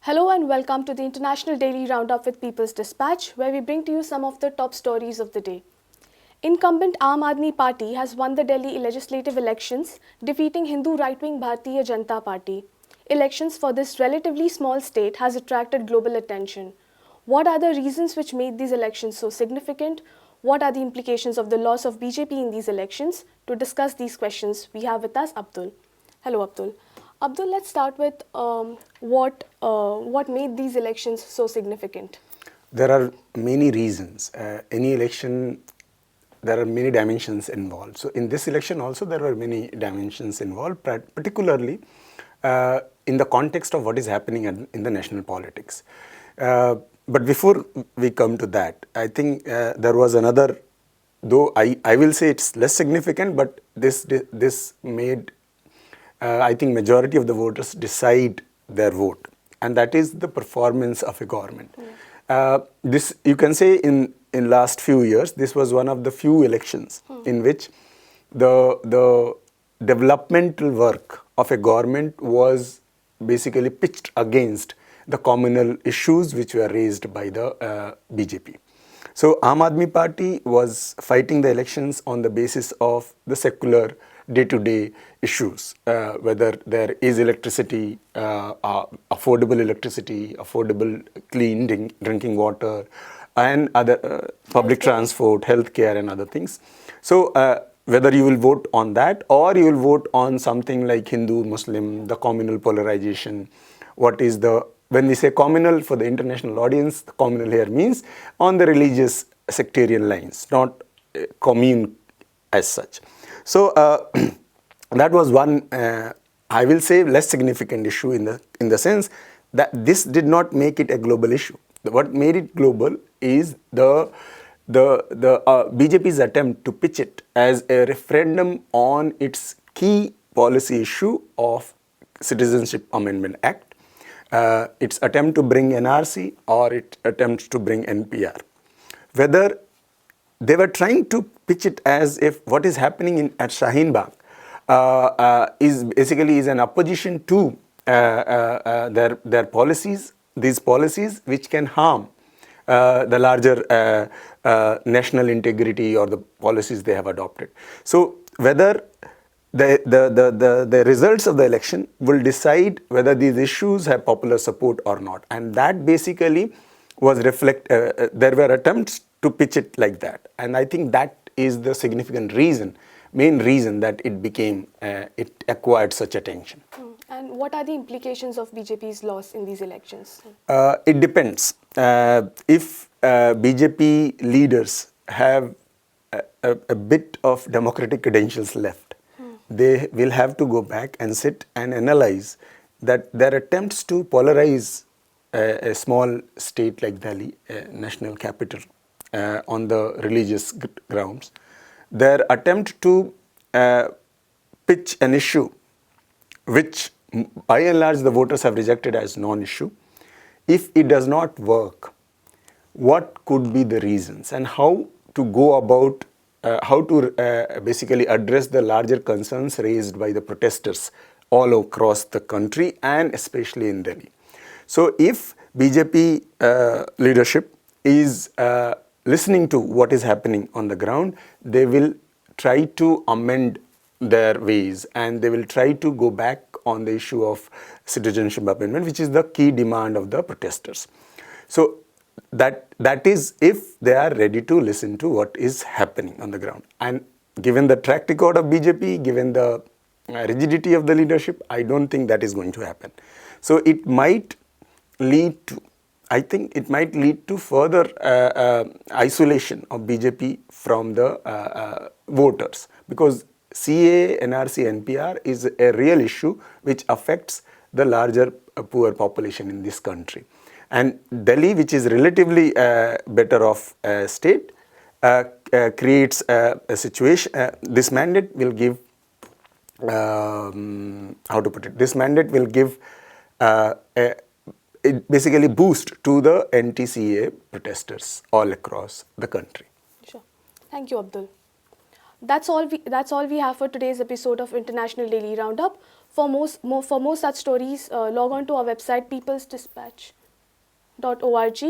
Hello and welcome to the International Daily Roundup with People's Dispatch, where we bring to you some of the top stories of the day. Incumbent Aam Aadmi Party has won the Delhi legislative elections, defeating Hindu right-wing Bharatiya Janata Party. Elections for this relatively small state has attracted global attention. What are the reasons which made these elections so significant? What are the implications of the loss of BJP in these elections? To discuss these questions, we have with us Abdul. Hello, Abdul. Abdul, let's start with what made these elections so significant. There are many reasons. Any election, there are many dimensions involved. So in this election also, there were many dimensions involved, particularly in the context of what is happening in the national politics. But before we come to that, I think there was another, though I will say it's less significant, but this made I think majority of the voters decide their vote, and that is the performance of a government. This you can say in last few years, this was one of the few elections in which the developmental work of a government was basically pitched against the communal issues which were raised by the BJP. So Aam Aadmi Party was fighting the elections on the basis of the secular day-to-day issues, whether there is electricity, affordable clean drinking water, and other public transport, healthcare, and other things. So whether you will vote on that or you will vote on something like Hindu, Muslim, the communal polarization, when we say communal for the international audience, the communal here means on the religious sectarian lines, not commune as such. So that was one, I will say, less significant issue in the sense that this did not make it a global issue. What made it global is the BJP's attempt to pitch it as a referendum on its key policy issue of Citizenship Amendment Act, its attempt to bring NRC or its attempt to bring NPR. Whether they were trying to pitch it as if what is happening at Shaheen Bagh is an opposition to their policies, these policies which can harm the larger national integrity or the policies they have adopted. So whether the results of the election will decide whether these issues have popular support or not, and that basically was there were attempts to pitch it like that, and I think that is the significant main reason that it acquired such attention. And what are the implications of BJP's loss in these elections? It depends. If BJP leaders have a bit of democratic credentials left, they will have to go back and sit and analyze that their attempts to polarize a small state like Delhi, a national capital, on the religious grounds, their attempt to pitch an issue which by and large the voters have rejected as non-issue, if it does not work, what could be the reasons and how to go about basically address the larger concerns raised by the protesters all across the country and especially in Delhi. So if BJP leadership is listening to what is happening on the ground, they will try to amend their ways and they will try to go back on the issue of citizenship amendment, which is the key demand of the protesters. So that is if they are ready to listen to what is happening on the ground. And given the track record of BJP, given the rigidity of the leadership, I don't think that is going to happen. So it might lead to further isolation of BJP from the voters, because CA, NRC, NPR is a real issue which affects the larger poor population in this country. And Delhi, which is relatively better off state, creates a situation. This mandate will give, this mandate will give basically boost to the anti-CA protesters all across the country. Sure. Thank you, Abdul. That's all we have for today's episode of International Daily Roundup. For more such stories, log on to our website peoplesdispatch.org.